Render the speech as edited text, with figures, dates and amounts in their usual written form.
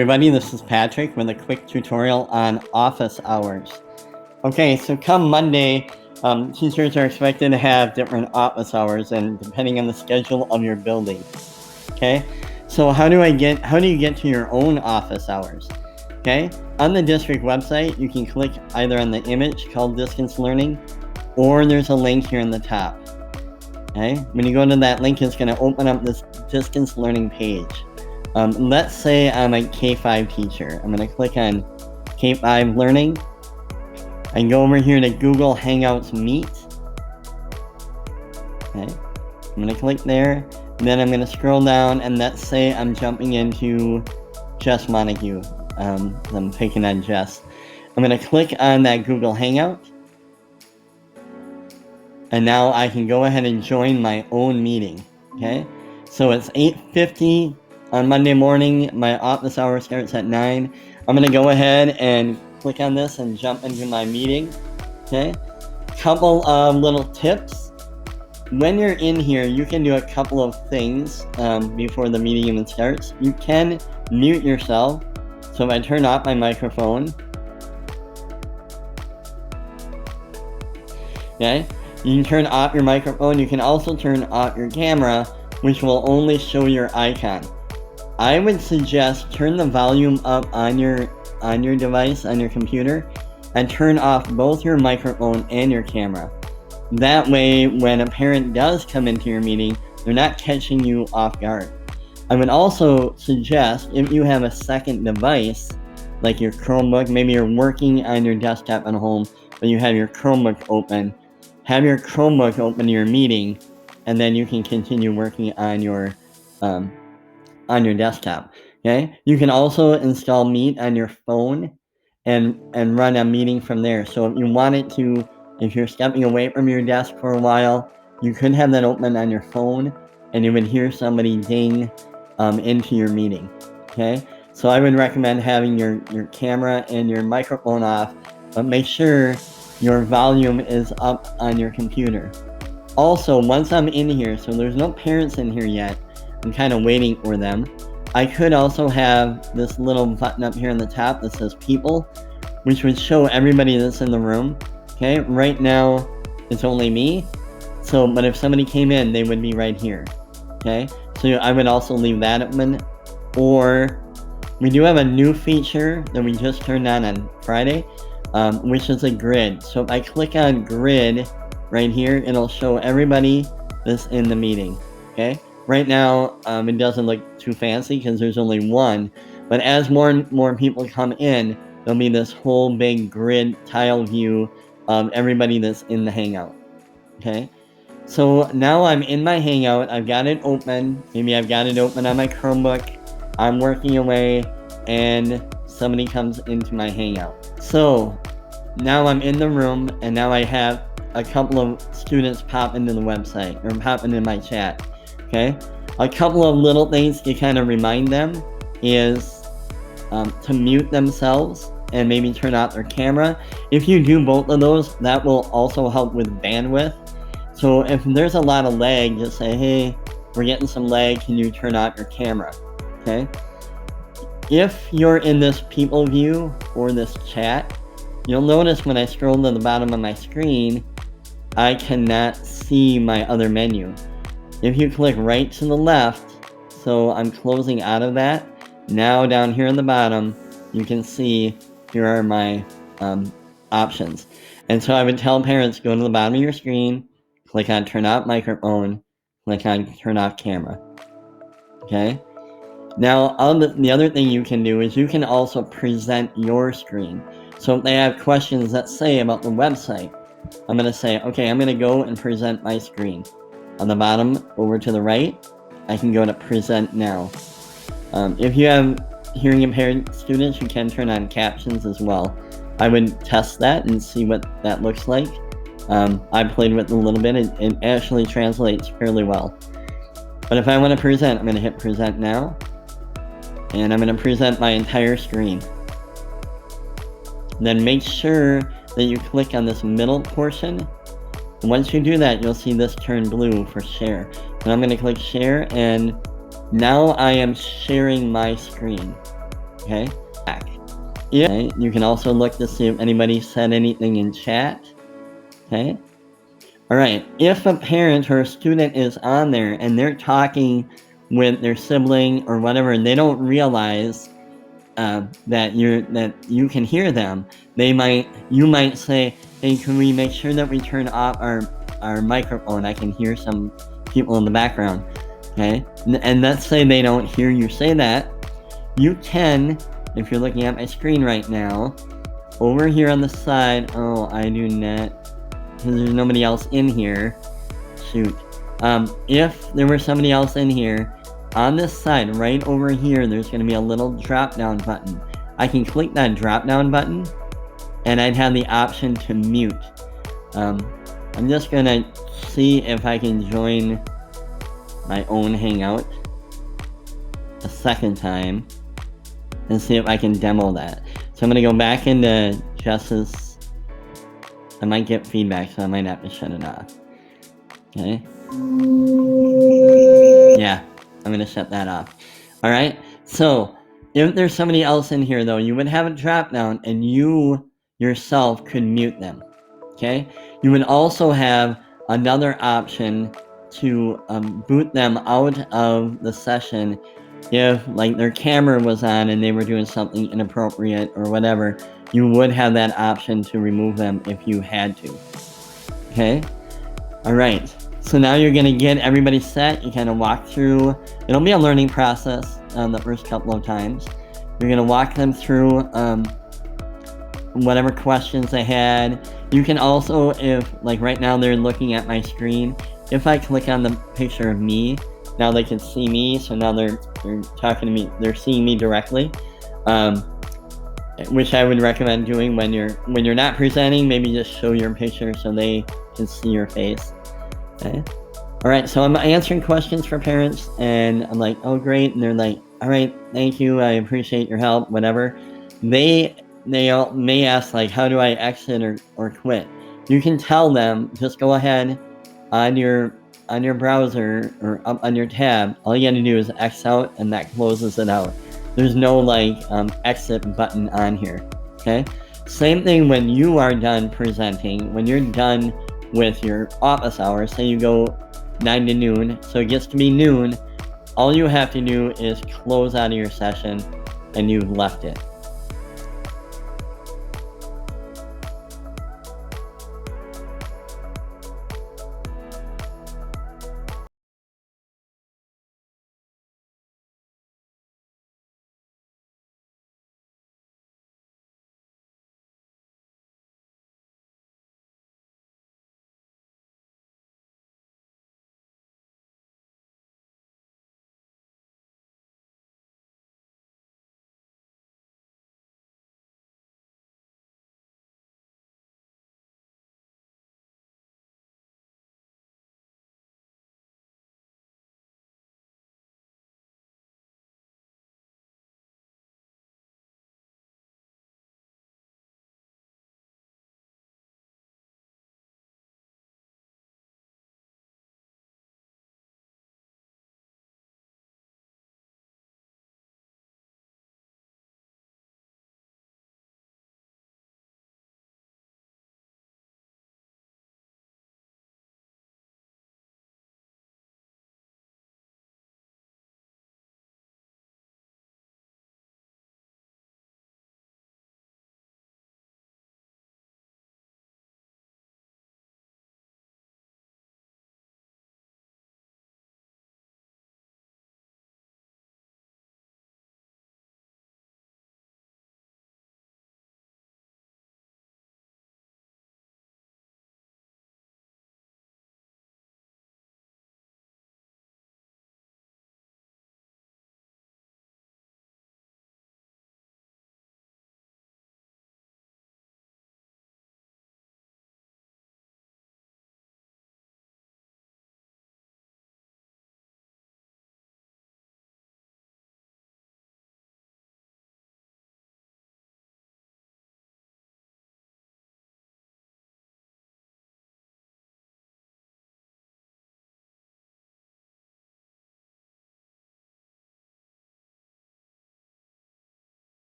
everybody, this is Patrick with a quick tutorial on office hours. Okay, so come Monday, teachers are expected to have different office hours and depending on the schedule of your building. Okay, so how do you get to your own office hours? Okay, on the district website, you can click either on the image called Distance Learning, or there's a link here in the top. Okay, when you go to that link, it's going to open up this Distance Learning page. Let's say I'm a K-5 teacher. I'm going to click on K-5 Learning. I can go over here to Google Hangouts Meet. Okay, I'm going to click there. And then I'm going to scroll down, and let's say I'm jumping into Jess Montague. I'm picking on Jess. I'm going to click on that Google Hangout. And now I can go ahead and join my own meeting. Okay, so it's 8:50 on Monday morning. My office hour starts at 9. I'm going to go ahead and click on this and jump into my meeting. Okay, couple of little tips. When you're in here, you can do a couple of things before the meeting even starts. You can mute yourself. So if I turn off my microphone, okay, you can turn off your microphone. You can also turn off your camera, which will only show your icon. I would suggest turn the volume up on your device, on your computer, and turn off both your microphone and your camera. That way, when a parent does come into your meeting, they're not catching you off guard. I would also suggest, if you have a second device, like your Chromebook, maybe you're working on your desktop at home, but you have your Chromebook open, have your Chromebook open your meeting, and then you can continue working on your desktop. Okay, you can also install Meet on your phone and run a meeting from there. So if you wanted to, if you're stepping away from your desk for a while, you could have that open on your phone, and you would hear somebody ding into your meeting. Okay, so I would recommend having your camera and your microphone off, but make sure your volume is up on your computer. Also, once I'm in here, so there's no parents in here yet, I'm kind of waiting for them. I could also have this little button up here on the top that says People, which would show everybody that's in the room. Okay, right now it's only me. So, but if somebody came in, they would be right here. Okay, so I would also leave that open. Or we do have a new feature that we just turned on Friday, which is a grid. So if I click on grid right here, it'll show everybody that's in the meeting. Okay, right now it doesn't look too fancy because there's only one, but as more and more people come in, there'll be this whole big grid tile view of everybody that's in the Hangout. Okay, so now I'm in my Hangout. I've got it open. Maybe I've got it open on my Chromebook. I'm working away, and somebody comes into my Hangout. So now I'm in the room, and now I have a couple of students pop into the website, or pop into my chat. Okay, a couple of little things to kind of remind them is to mute themselves and maybe turn off their camera. If you do both of those, that will also help with bandwidth. So if there's a lot of lag, just say, hey, we're getting some lag, can you turn off your camera? Okay, if you're in this people view or this chat, you'll notice when I scroll to the bottom of my screen, I cannot see my other menu. If you click right to the left, so I'm closing out of that, now down here in the bottom, you can see here are my options. And so I would tell parents, go to the bottom of your screen, click on turn off microphone, click on turn off camera. Okay, now the other thing you can do is you can also present your screen. So if they have questions, let's say about the website, I'm going to say, okay, I'm going to go and present my screen. On the bottom, over to the right, I can go to present now. If you have hearing impaired students, you can turn on captions as well. I would test that and see what that looks like. I played with it a little bit. It actually translates fairly well. But if I want to present, I'm going to hit present now. And I'm going to present my entire screen. Then make sure that you click on this middle portion. Once you do that, you'll see this turn blue for share. And I'm going to click share, and now I am sharing my screen. Okay? Yeah, okay? You can also look to see if anybody said anything in chat. Okay? All right. If a parent or a student is on there and they're talking with their sibling or whatever, and they don't realize that you can hear them, you might say, "Hey, can we make sure that we turn off our microphone? I can hear some people in the background." Okay, and let's say they don't hear you say that. You can, if you're looking at my screen right now, over here on the side. Oh, I do not. Because there's nobody else in here. Shoot. If there were somebody else in here, on this side, right over here, there's going to be a little drop-down button. I can click that drop-down button, and I'd have the option to mute. I'm just going to see if I can join my own Hangout a second time and see if I can demo that. So I'm going to go back into Jess's. I might get feedback, so I might have to shut it off. Okay. Yeah, I'm gonna shut that off. All right. So if there's somebody else in here, though, you would have a drop down, and you yourself could mute them. Okay. You would also have another option to boot them out of the session if, like, their camera was on and they were doing something inappropriate or whatever. You would have that option to remove them if you had to. Okay? All right. So now you're going to get everybody set. You kind of walk through. It'll be a learning process the first couple of times. You're going to walk them through whatever questions they had. You can also, if, like right now they're looking at my screen, if I click on the picture of me, now they can see me. So now they're talking to me. They're seeing me directly. Which I would recommend doing when you're not presenting. Maybe just show your picture so they can see your face. Okay. All right. So I'm answering questions for parents, and I'm like, "Oh, great!" And they're like, "All right, thank you. I appreciate your help." Whatever. They all may ask, like, "How do I exit or quit?" You can tell them, just go ahead on your browser or up on your tab. All you got to do is X out, and that closes it out. There's no exit button on here. Okay. Same thing when you are done presenting. When you're done with your office hours, say you go 9 to noon, so it gets to be noon. All you have to do is close out of your session, and you've left it.